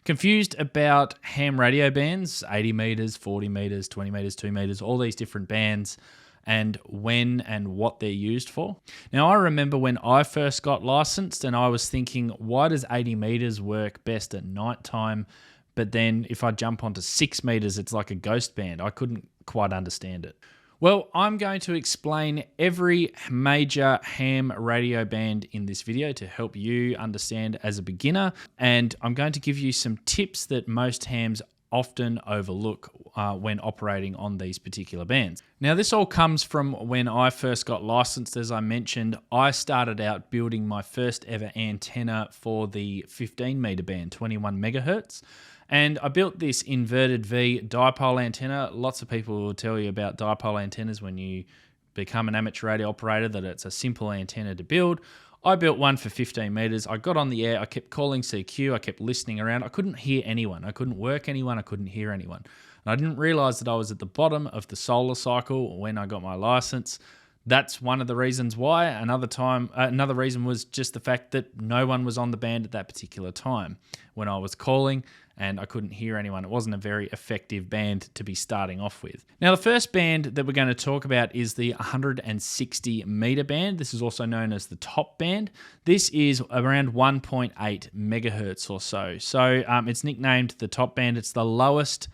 Confused about ham radio bands, 80 meters, 40 meters, 20 meters, 2 meters, all these different bands, and when and what they're used for. Now, I remember when I first got licensed and I was thinking, why does 80 meters work best at nighttime? But then if I jump onto 6 meters, it's like a ghost band. I couldn't quite understand it. Well, I'm going to explain every major ham radio band in this video to help you understand as a beginner. And I'm going to give you some tips that most hams often overlook when operating on these particular bands. Now, this all comes from when I first got licensed. As I mentioned, I started out building my first ever antenna for the 15 meter band, 21 megahertz. And I built this inverted V dipole antenna. Lots of people will tell you about dipole antennas when you become an amateur radio operator, that it's a simple antenna to build. I built one for 15 meters. I got on the air. I kept calling CQ. I kept listening around. I couldn't hear anyone. I couldn't work anyone. I couldn't hear anyone. And I didn't realize that I was at the bottom of the solar cycle when I got my license. That's one of the reasons why. Another reason was just the fact that no one was on the band at that particular time when I was calling, and I couldn't hear anyone. It wasn't a very effective band to be starting off with. Now, the first band that we're going to talk about is the 160 meter band. This is also known as the top band. This is around 1.8 megahertz or so. So it's nicknamed the top band. It's the lowest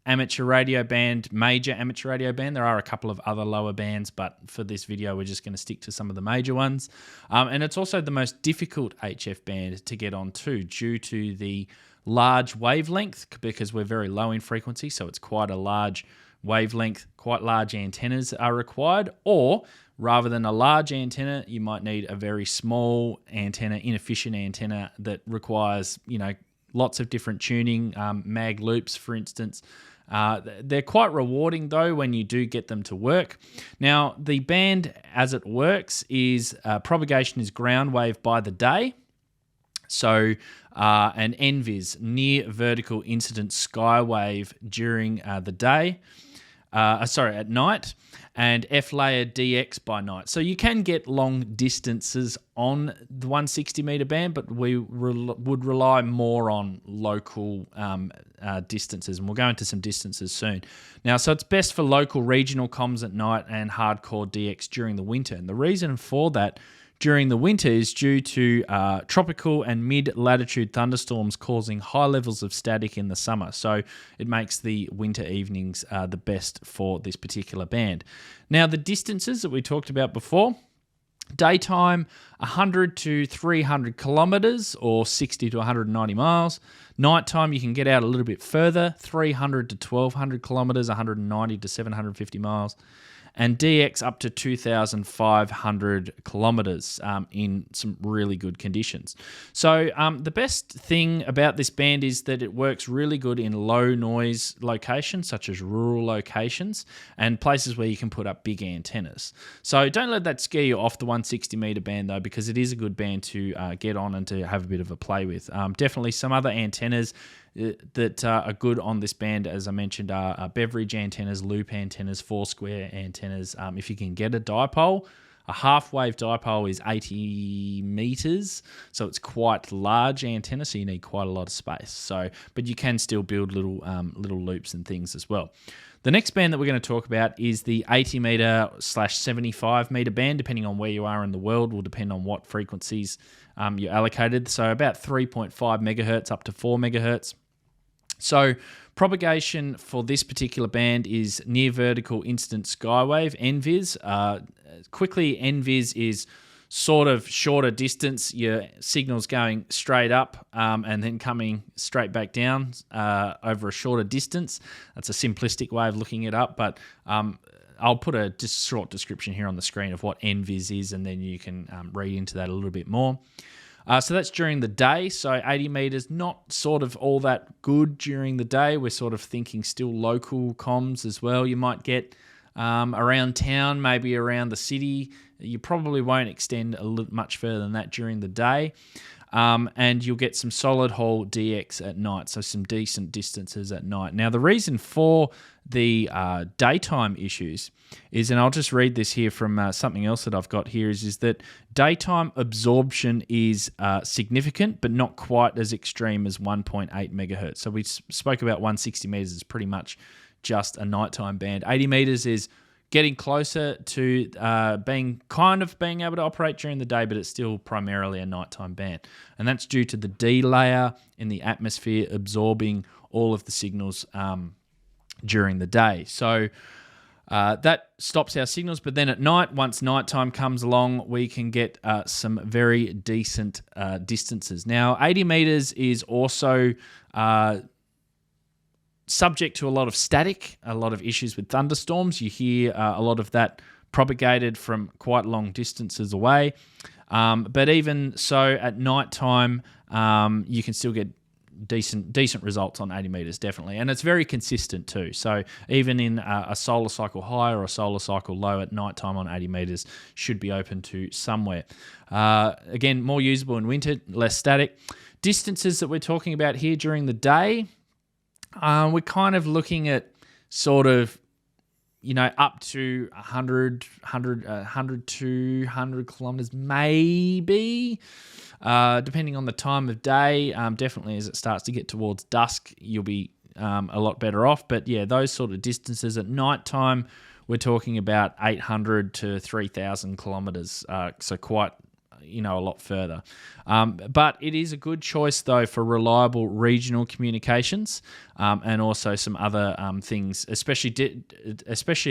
amateur radio band, major amateur radio band. There are a couple of other lower bands, but for this video, we're just going to stick to some of the major ones. And it's also the most difficult HF band to get onto due to the large wavelength, because we're very low in frequency, so it's quite a large wavelength. Quite large antennas are required, or rather than a large antenna, you might need a very small antenna, inefficient antenna that requires, lots of different tuning, mag loops, for instance. They're quite rewarding, though, when you do get them to work. Now, the band, as it works, is propagation is ground wave by the day. So an NVIS, near vertical incident skywave, during the day. At night, and F-layer DX by night. So you can get long distances on the 160 meter band, but we would rely more on local distances, and we'll go into some distances soon. Now, so it's best for local regional comms at night and hardcore DX during the winter. And the reason for that during the winter is due to tropical and mid-latitude thunderstorms causing high levels of static in the summer. So it makes the winter evenings the best for this particular band. Now, the distances that we talked about before, daytime 100 to 300 kilometers or 60 to 190 miles. Nighttime, you can get out a little bit further, 300 to 1200 kilometers, 190 to 750 miles. And DX up to 2,500 kilometers in some really good conditions. So the best thing about this band is that it works really good in low noise locations, such as rural locations and places where you can put up big antennas. So don't let that scare you off the 160 meter band, though, because it is a good band to get on and to have a bit of a play with. Definitely some other antennas that are good on this band, as I mentioned, are beverage antennas, loop antennas, four-square antennas. If you can get a dipole, a half-wave dipole is 80 meters, so it's quite large antenna, so you need quite a lot of space. But you can still build little loops and things as well. The next band that we're going to talk about is the 80 meter / 75 meter band, depending on where you are in the world, will depend on what frequencies you're allocated. So about 3.5 megahertz up to 4 megahertz. So propagation for this particular band is near vertical incident skywave, NVIS. Quickly, NVIS is sort of shorter distance. Your signal's going straight up and then coming straight back down over a shorter distance. That's a simplistic way of looking it up, but I'll put a just short description here on the screen of what NVIS is, and then you can read into that a little bit more. So that's during the day. So 80 meters, not sort of all that good during the day. We're sort of thinking still local comms as well. You might get around town, maybe around the city. You probably won't extend much further than that during the day. and you'll get some solid haul DX at night, so some decent distances at night. Now, the reason for the daytime issues is, and I'll just read this here from something else that I've got here, is that daytime absorption is significant, but not quite as extreme as 1.8 megahertz. So we spoke about 160 meters is pretty much just a nighttime band. 80 meters is getting closer to being able to operate during the day, but it's still primarily a nighttime band. And that's due to the D layer in the atmosphere absorbing all of the signals during the day. So that stops our signals, but then at night, once nighttime comes along, we can get some very decent distances. Now, 80 meters is also subject to a lot of static, a lot of issues with thunderstorms. You hear a lot of that propagated from quite long distances away. But even so, at nighttime, you can still get decent results on 80 meters, definitely. And it's very consistent too. So even in a solar cycle high or a solar cycle low, at nighttime on 80 meters should be open to somewhere. Again, more usable in winter, less static. Distances that we're talking about here during the day, we're kind of looking at sort of, up to 100, 200 kilometers, maybe, depending on the time of day. Definitely as it starts to get towards dusk, you'll be a lot better off. But yeah, those sort of distances at nighttime, we're talking about 800 to 3,000 kilometers. So quite, a lot further. But it is a good choice, though, for reliable regional communications and also some other things, especially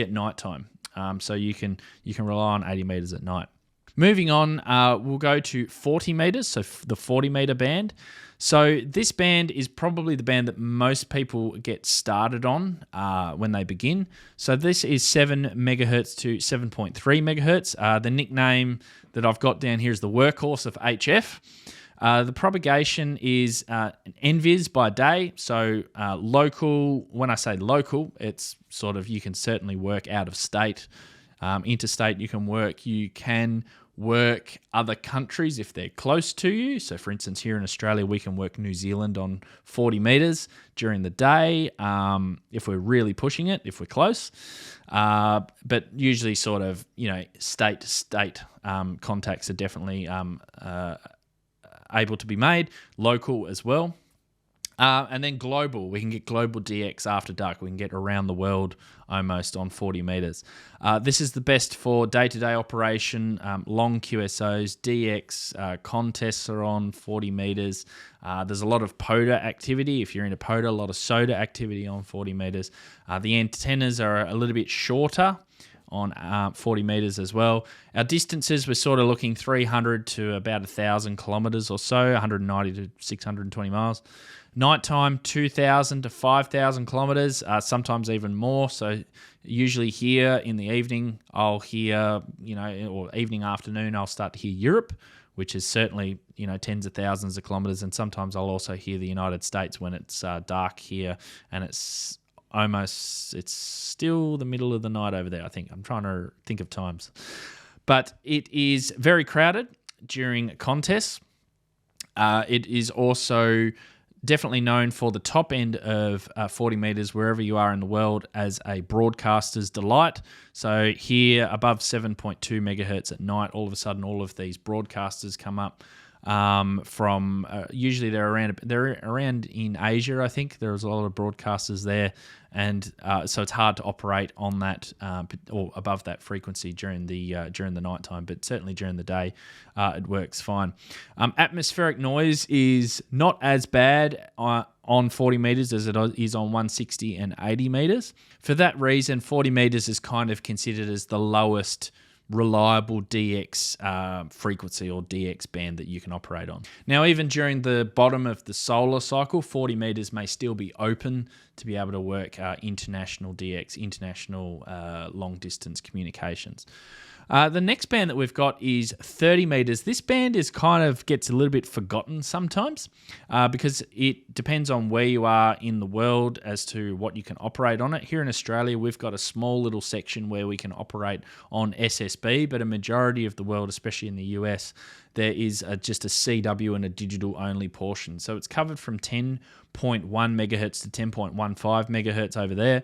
at nighttime. So you can rely on 80 meters at night. Moving on, we'll go to 40 meters, so the 40 meter band. So this band is probably the band that most people get started on when they begin. So this is 7 megahertz to 7.3 megahertz. The nickname that I've got down here is the workhorse of HF. The propagation is NVIS by day. So local, when I say local, it's sort of, you can certainly work out of state. Interstate, you can work other countries if they're close to you. So for instance, here in Australia, we can work New Zealand on 40 meters during the day if we're really pushing it, if we're close. But usually sort of, state-to-state contacts are definitely able to be made, local as well. And then global, we can get global DX after dark. We can get around the world almost on 40 meters. This is the best for day-to-day operation, long QSOs, DX, contests are on 40 meters. There's a lot of PODA activity. If you're into PODA, a lot of SODA activity on 40 meters. The antennas are a little bit shorter on 40 meters as well. Our distances, we're sort of looking 300 to about 1,000 kilometers or so, 190 to 620 miles. Nighttime, 2,000 to 5,000 kilometers, sometimes even more. So usually here in the evening, I'll hear, or evening, afternoon, I'll start to hear Europe, which is certainly, tens of thousands of kilometers. And sometimes I'll also hear the United States when it's dark here and it's still the middle of the night over there, I think. I'm trying to think of times. But it is very crowded during contests. It is also definitely known for the top end of 40 meters wherever you are in the world as a broadcaster's delight. So here above 7.2 megahertz at night, all of a sudden all of these broadcasters come up from usually they're around in Asia. I think there's a lot of broadcasters there, and so it's hard to operate on that or above that frequency during the nighttime, but certainly during the day it works fine. Atmospheric noise is not as bad on 40 meters as it is on 160 and 80 meters. For that reason, 40 meters is kind of considered as the lowest reliable DX frequency or DX band that you can operate on. Now, even during the bottom of the solar cycle, 40 meters may still be open to be able to work international DX, international long distance communications. The next band that we've got is 30 meters. This band is kind of gets a little bit forgotten sometimes because it depends on where you are in the world as to what you can operate on it. Here in Australia, we've got a small little section where we can operate on SSB, but a majority of the world, especially in the US, there is just a CW and a digital only portion. So it's covered from 10.1 megahertz to 10.15 megahertz over there.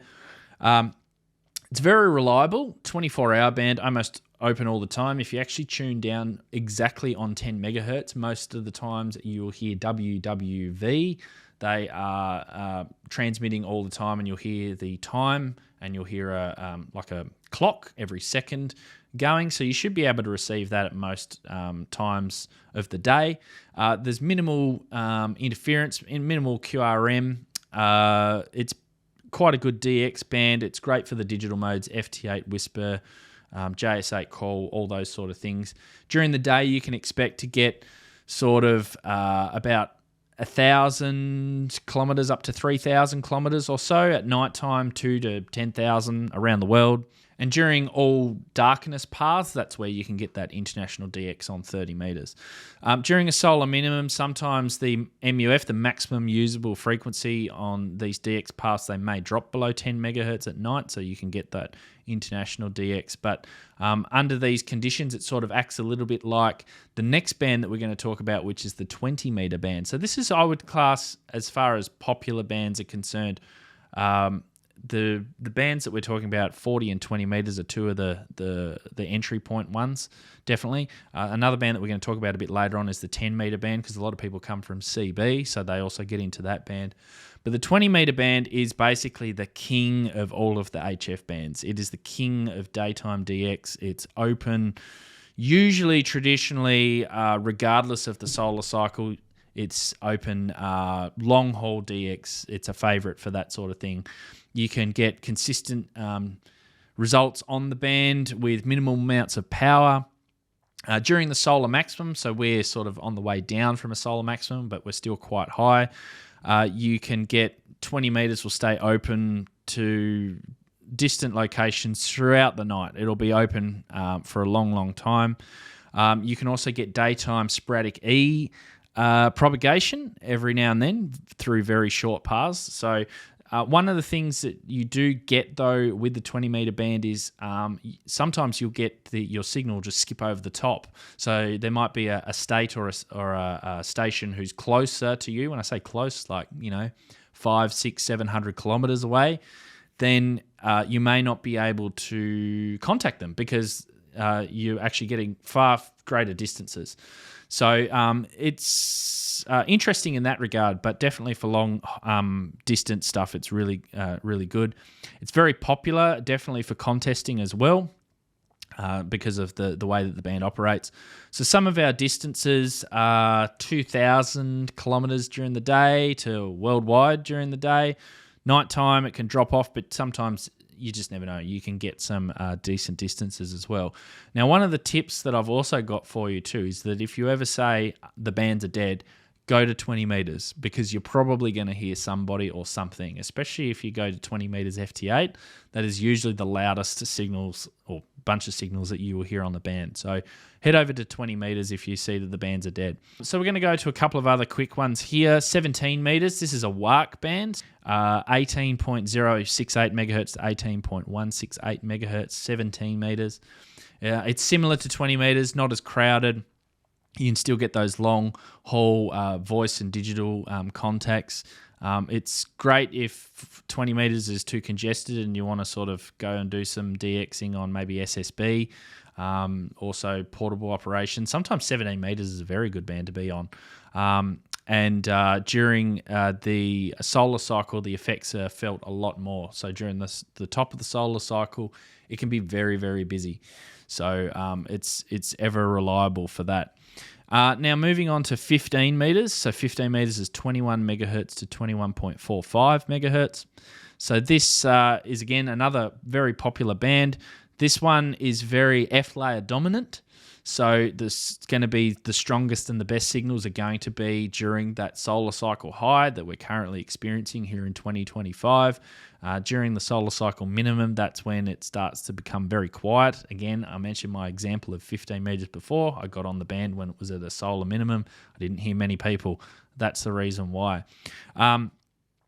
It's very reliable, 24-hour band, almost open all the time. If you actually tune down exactly on 10 megahertz, most of the times you'll hear WWV. They are transmitting all the time, and you'll hear the time, and you'll hear like a clock every second going. So you should be able to receive that at most times of the day. There's minimal interference, minimal QRM. It's quite a good DX band. It's great for the digital modes, FT8 Whisper, JS8 Call, all those sort of things. During the day, you can expect to get sort of about 1,000 kilometers up to 3,000 kilometers or so. At nighttime, 2 to 10,000 around the world. And during all darkness paths, that's where you can get that international DX on 30 meters. During a solar minimum, sometimes the MUF, the maximum usable frequency on these DX paths, they may drop below 10 megahertz at night, so you can get that international DX. But under these conditions, it sort of acts a little bit like the next band that we're going to talk about, which is the 20 meter band. So this is, I would class, as far as popular bands are concerned, the bands that we're talking about, 40 and 20 meters, are two of the entry point ones, definitely. Another band that we're going to talk about a bit later on is the 10 meter band, because a lot of people come from CB, so they also get into that band. But the 20 meter band is basically the king of all of the HF bands. It is the king of daytime DX. It's open, usually traditionally, regardless of the solar cycle. It's open long haul DX. It's a favorite for that sort of thing. You can get consistent results on the band with minimal amounts of power. During the solar maximum, so we're sort of on the way down from a solar maximum, but we're still quite high. You can get 20 meters will stay open to distant locations throughout the night. It'll be open for a long, long time. You can also get daytime sporadic E propagation every now and then through very short paths. So one of the things that you do get, though, with the 20 meter band is sometimes you'll get your signal just skip over the top. So there might be a state or a station who's closer to you. When I say close, like 500, 600, 700 kilometers away, then you may not be able to contact them because you're actually getting far greater distances. So it's interesting in that regard, but definitely for long distance stuff, it's really, really good. It's very popular, definitely for contesting as well, because of the way that the band operates. So some of our distances are 2,000 kilometers during the day to worldwide during the day. Nighttime, it can drop off, but sometimes you just never know. You can get some decent distances as well. Now, one of the tips that I've also got for you too is that if you ever say the bands are dead, go to 20 meters, because you're probably going to hear somebody or something, especially if you go to 20 meters FT8. That is usually the loudest signals or bunch of signals that you will hear on the band. So head over to 20 meters if you see that the bands are dead. So we're going to go to a couple of other quick ones here. 17 meters. This is a WARC band, 18.068 megahertz to 18.168 megahertz, 17 meters. It's similar to 20 meters, not as crowded. You can still get those long haul voice and digital contacts. It's great if 20 meters is too congested and you want to sort of go and do some DXing on maybe SSB. Also portable operation. Sometimes 17 meters is a very good band to be on. And during the solar cycle, the effects are felt a lot more. So during the top of the solar cycle, it can be very, very busy. So it's ever reliable for that. Now moving on to 15 meters. So 15 meters is 21 megahertz to 21.45 megahertz. So this is again another very popular band. This one is very F layer dominant. So this going to be the strongest and the best signals are going to be during that solar cycle high that we're currently experiencing here in 2025. During the solar cycle minimum, that's when it starts to become very quiet. Again, I mentioned my example of 15 meters before. I got on the band when it was at a solar minimum. I didn't hear many people. That's the reason why.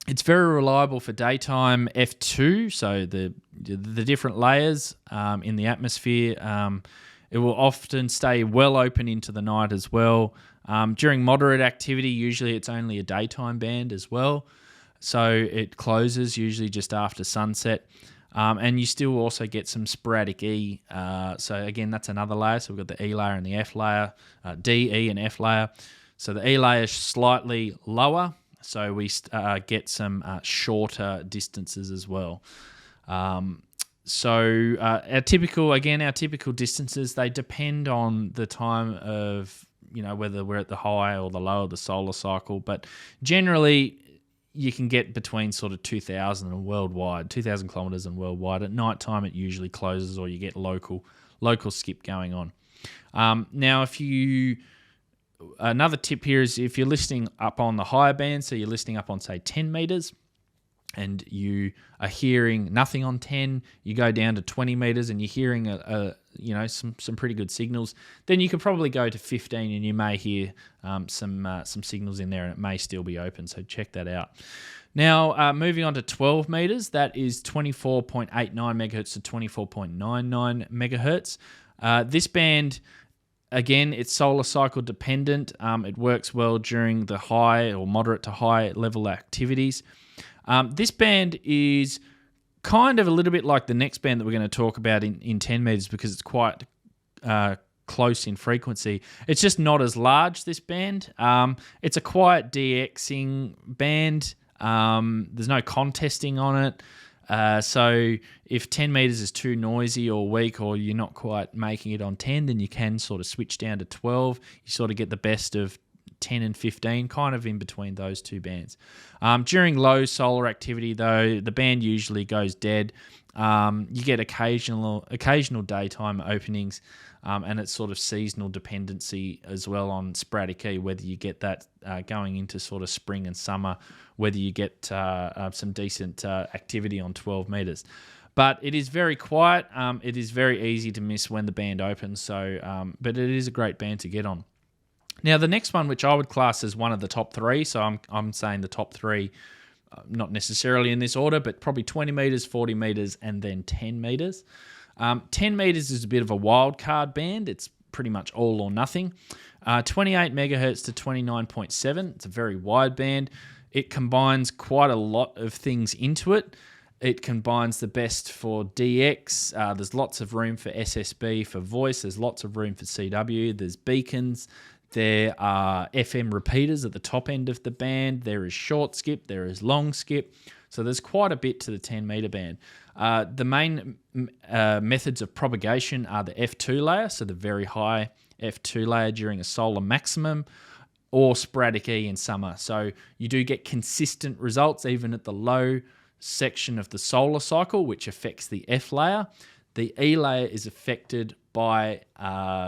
It's very reliable for daytime F2, so the different layers in the atmosphere. It will often stay well open into the night as well. During moderate activity, usually it's only a daytime band as well. So it closes usually just after sunset. And you still also get some sporadic E. So again, that's another layer. So we've got the E layer and the F layer, D, E, and F layer. So the E layer is slightly lower. So we get some shorter distances as well. So our typical distances, they depend on the time of, whether we're at the high or the low of the solar cycle. But generally, you can get between sort of 2,000 and worldwide, 2,000 kilometers and worldwide. At nighttime, it usually closes, or you get local skip going on. Now, another tip here is if you're listening up on the higher band, so you're listening up on, say, 10 meters, and you are hearing nothing on 10, you go down to 20 meters and you're hearing some pretty good signals, then you could probably go to 15 and you may hear some signals in there, and it may still be open. So check that out. Now, moving on to 12 meters, that is 24.89 megahertz to 24.99 megahertz. This band, again, it's solar cycle dependent. It works well during the high or moderate to high level activities. This band is kind of a little bit like the next band that we're going to talk about in 10 meters, because it's quite close in frequency. It's just not as large, this band. It's a quiet DXing band. There's no contesting on it. So if 10 meters is too noisy or weak, or you're not quite making it on 10, then you can sort of switch down to 12. You sort of get the best of 10 and 15, kind of in between those two bands. During low solar activity, though, the band usually goes dead. You get occasional daytime openings, and it's sort of seasonal dependency as well on sporadic E, whether you get that going into sort of spring and summer, whether you get some decent activity on 12 meters. But it is very quiet. It is very easy to miss when the band opens. So, but it is a great band to get on. Now, the next one, which I would class as one of the top three, so I'm saying the top three, not necessarily in this order, but probably 20 meters, 40 meters, and then 10 meters. 10 meters is a bit of a wild card band. It's pretty much all or nothing. 28 megahertz to 29.7. It's a very wide band. It combines quite a lot of things into it. It combines the best for DX. There's lots of room for SSB, for voice. There's lots of room for CW. There's beacons. There are FM repeaters at the top end of the band. There is short skip. There is long skip. So there's quite a bit to the 10 meter band. The main methods of propagation are the F2 layer, so the very high F2 layer during a solar maximum, or sporadic E in summer. So you do get consistent results even at the low section of the solar cycle, which affects the F layer. The E layer is affected by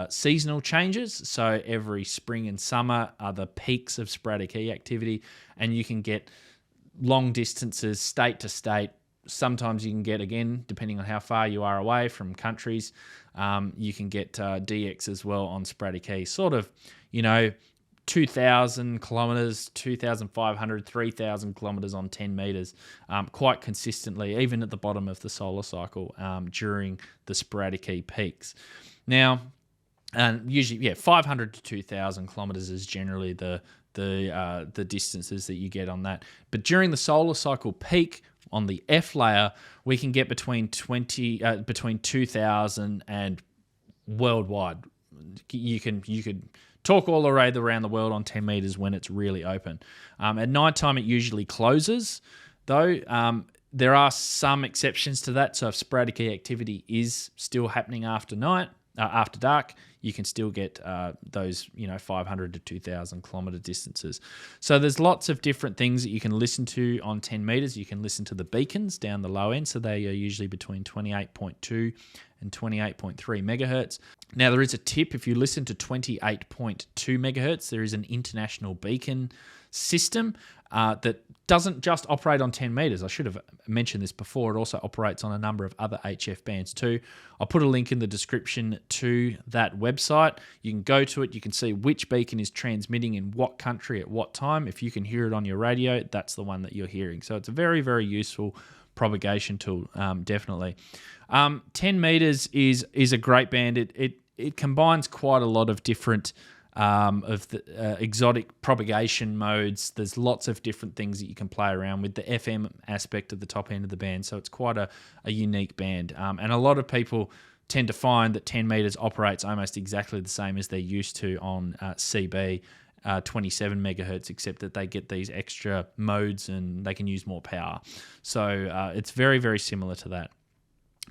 seasonal changes. So every spring and summer are the peaks of sporadic E activity, and you can get long distances state to state. Sometimes you can get, again, depending on how far you are away from countries, you can get DX as well on sporadic E. Sort of, 2,000 kilometers, 2,500, 3,000 kilometers on 10 meters, quite consistently, even at the bottom of the solar cycle during the sporadic E peaks. Now, usually, 500 to 2,000 kilometers is generally the distances that you get on that. But during the solar cycle peak on the F layer, we can get between 2,000 and worldwide. You could talk all around the world on 10 meters when it's really open. At nighttime, it usually closes, though. There are some exceptions to that. So if sporadic E activity is still happening after night, after dark, you can still get those 500 to 2,000 kilometer distances. So there's lots of different things that you can listen to on 10 meters. You can listen to the beacons down the low end, so they are usually between 28.2 and 28.3 megahertz. Now there is a tip: if you listen to 28.2 megahertz, there is an international beacon system that doesn't just operate on 10 meters. I should have mentioned this before. It also operates on a number of other HF bands too. I'll put a link in the description to that website. You can go to it. You can see which beacon is transmitting in what country at what time. If you can hear it on your radio, that's the one that you're hearing. So it's a very, very useful propagation tool, definitely. 10 meters is a great band. It combines quite a lot of different of the exotic propagation modes. There's lots of different things that you can play around with, the FM aspect at the top end of the band. So it's quite a unique band. And a lot of people tend to find that 10 meters operates almost exactly the same as they're used to on CB, 27 megahertz, except that they get these extra modes and they can use more power. So it's very, very similar to that.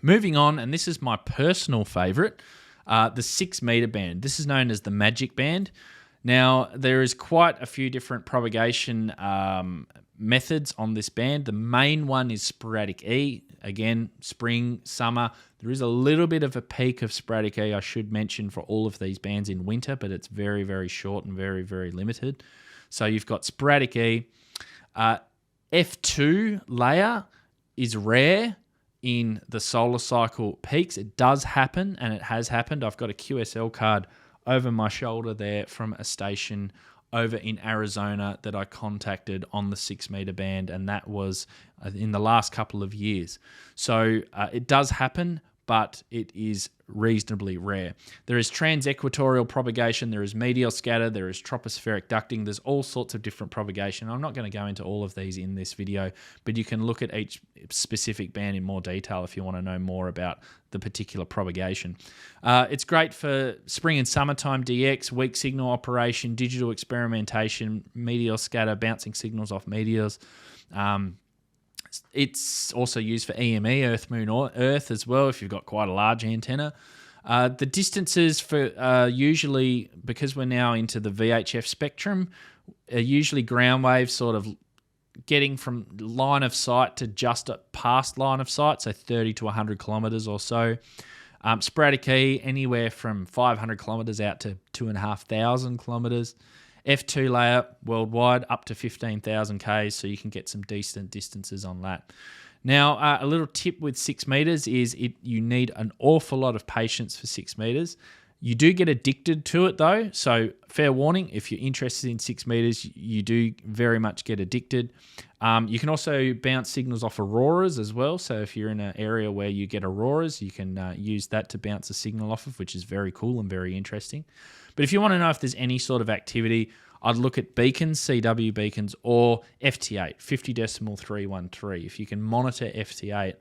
Moving on, and this is my personal favorite, the 6 meter band. This is known as the Magic Band. Now, there is quite a few different propagation methods on this band. The main one is sporadic E. Again, spring, summer. There is a little bit of a peak of sporadic E, I should mention, for all of these bands in winter, but it's very, very short and very, very limited. So you've got sporadic E. F2 layer is rare in the solar cycle peaks. It does happen, and it has happened. I've got a QSL card over my shoulder there from a station over in Arizona that I contacted on the 6 meter band, and that was in the last couple of years. So it does happen, but it is reasonably rare. There is trans-equatorial propagation, there is medial scatter, there is tropospheric ducting. There's all sorts of different propagation. I'm not going to go into all of these in this video, but you can look at each specific band in more detail if you want to know more about the particular propagation. It's great for spring and summertime DX, weak signal operation, digital experimentation, medial scatter, bouncing signals off meteors. It's also used for EME, Earth, Moon, or Earth as well, if you've got quite a large antenna. The distances for usually, because we're now into the VHF spectrum, usually ground waves sort of getting from line of sight to just past line of sight, so 30 to 100 kilometers or so. Sporadic E, anywhere from 500 kilometers out to 2,500 kilometers. F2 layer worldwide up to 15,000 Ks, so you can get some decent distances on that. Now, a little tip with 6 meters is you need an awful lot of patience for 6 meters. You do get addicted to it though, so fair warning, if you're interested in 6 meters, you do very much get addicted. You can also bounce signals off auroras as well, so if you're in an area where you get auroras, you can use that to bounce a signal off of, which is very cool and very interesting. But if you want to know if there's any sort of activity, I'd look at beacons, CW beacons, or FT8, 50.313. If you can monitor FT8,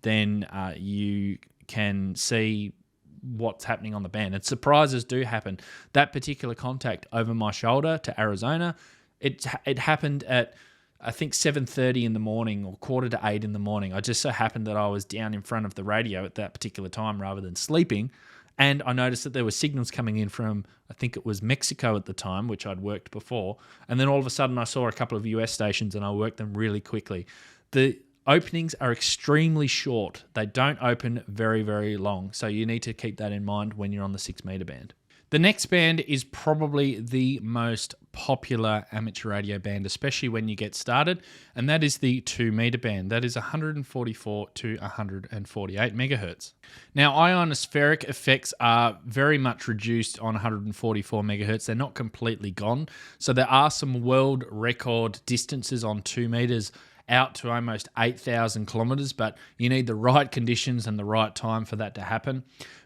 then you can see what's happening on the band. And surprises do happen. That particular contact over my shoulder to Arizona, it happened at, I think, 7:30 in the morning or 7:45 in the morning. I just so happened that I was down in front of the radio at that particular time rather than sleeping. And I noticed that there were signals coming in from, I think it was Mexico at the time, which I'd worked before. And then all of a sudden I saw a couple of US stations and I worked them really quickly. The openings are extremely short. They don't open very, very long. So you need to keep that in mind when you're on the 6 meter band. The next band is probably the most popular amateur radio band, especially when you get started, and that is the 2 meter band. That is 144 to 148 megahertz. Now, ionospheric effects are very much reduced on 144 megahertz. They're not completely gone. So there are some world record distances on 2 meters out to almost 8,000 kilometers, but you need the right conditions and the right time for that to happen.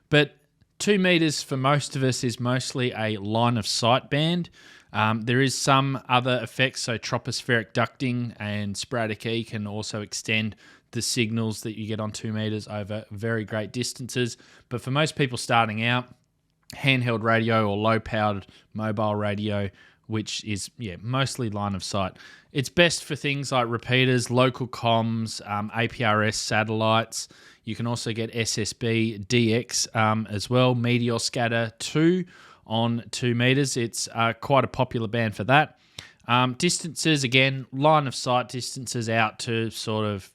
But 2 meters for most of us is mostly a line of sight band. There is some other effects, so tropospheric ducting and sporadic E can also extend the signals that you get on 2 meters over very great distances. But for most people starting out, handheld radio or low-powered mobile radio which is mostly line of sight. It's best for things like repeaters, local comms, APRS satellites. You can also get SSB DX as well, Meteor Scatter 2 on 2 meters. It's quite a popular band for that. Distances, again, line of sight distances out to sort of,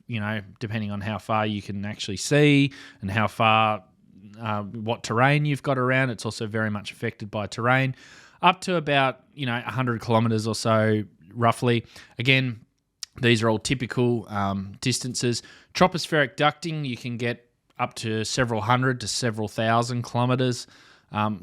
depending on how far you can actually see and how far, what terrain you've got around. It's also very much affected by terrain. Up to about, 100 kilometers or so, roughly. Again, these are all typical distances. Tropospheric ducting, you can get up to several hundred to several thousand kilometers,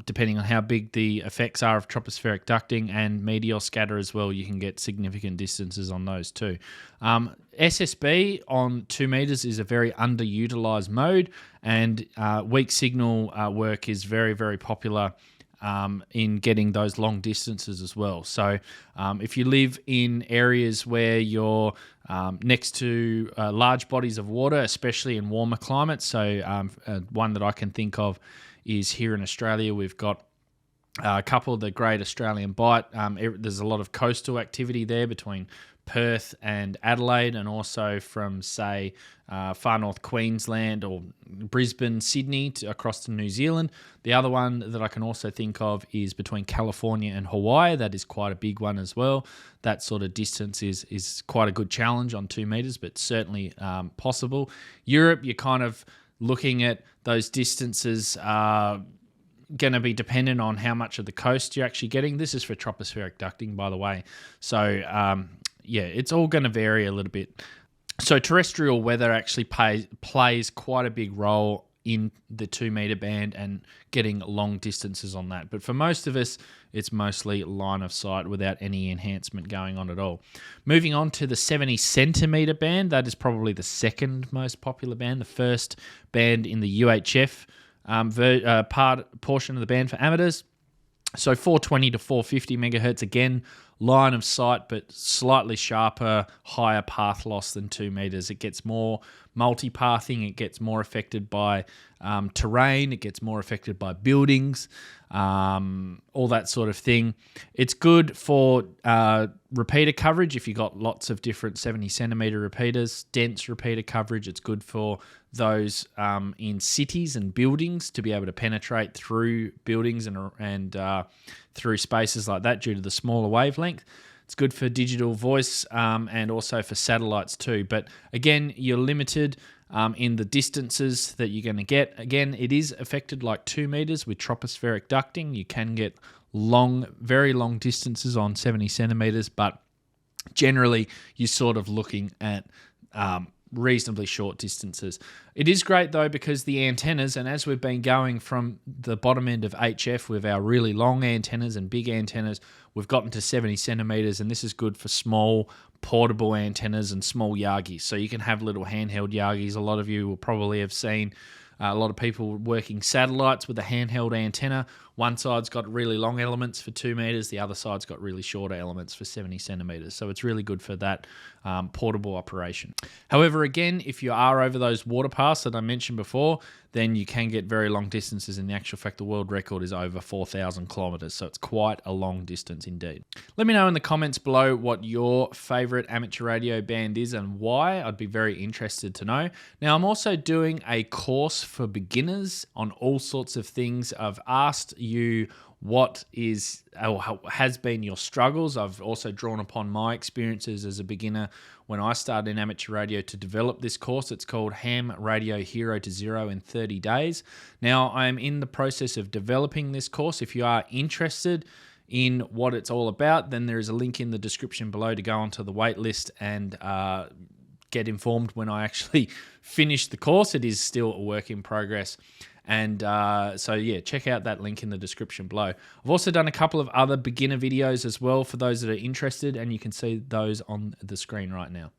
depending on how big the effects are of tropospheric ducting, and meteor scatter as well. You can get significant distances on those too. SSB on 2 meters is a very underutilized mode, and weak signal work is very, very popular in getting those long distances as well. So if you live in areas where you're next to large bodies of water, especially in warmer climates, so one that I can think of is here in Australia. We've got a couple of the Great Australian Bight. There's a lot of coastal activity there between Perth and Adelaide, and also from, say, far north Queensland or Brisbane, Sydney across to New Zealand. The other one that I can also think of is between California and Hawaii. That is quite a big one as well. That sort of distance is quite a good challenge on 2 meters, but certainly possible. Europe, you're kind of looking at those distances going to be dependent on how much of the coast you're actually getting. This is for tropospheric ducting, by the way. So, it's all going to vary a little bit. So terrestrial weather actually plays quite a big role in the 2 meter band and getting long distances on that. But for most of us, it's mostly line of sight without any enhancement going on at all. Moving on to the 70 centimeter band, that is probably the second most popular band. The first band in the UHF portion of the band for amateurs. So 420 to 450 megahertz, again, line of sight, but slightly sharper, higher path loss than 2 meters. It gets more multipathing. It gets more affected by terrain. It gets more affected by buildings, all that sort of thing. It's good for repeater coverage if you've got lots of different 70 centimeter repeaters, dense repeater coverage. It's good for those in cities and buildings to be able to penetrate through buildings and through spaces like that due to the smaller wavelength. It's good for digital voice and also for satellites too. But again, you're limited in the distances that you're going to get. Again, it is affected like 2 meters with tropospheric ducting. You can get very long distances on 70 centimeters, but generally you're sort of looking at reasonably short distances. It is great though because the antennas, and as we've been going from the bottom end of HF with our really long antennas and big antennas, we've gotten to 70 centimeters, and this is good for small portable antennas and small Yagis. So you can have little handheld Yagis. A lot of you will probably have seen a lot of people working satellites with a handheld antenna. One side's got really long elements for 2 meters. The other side's got really shorter elements for 70 centimeters. So it's really good for that portable operation. However, again, if you are over those water paths that I mentioned before, then you can get very long distances. In the actual fact, the world record is over 4,000 kilometers. So it's quite a long distance indeed. Let me know in the comments below what your favorite amateur radio band is and why. I'd be very interested to know. Now, I'm also doing a course for beginners on all sorts of things. I've asked you what is or has been your struggles. I've also drawn upon my experiences as a beginner when I started in amateur radio to develop this course. It's called Ham Radio Hero to Zero in 30 Days. Now, I'm in the process of developing this course. If you are interested in what it's all about, then there is a link in the description below to go onto the wait list and get informed when I actually finish the course. It is still a work in progress. And check out that link in the description below. I've also done a couple of other beginner videos as well for those that are interested, and you can see those on the screen right now.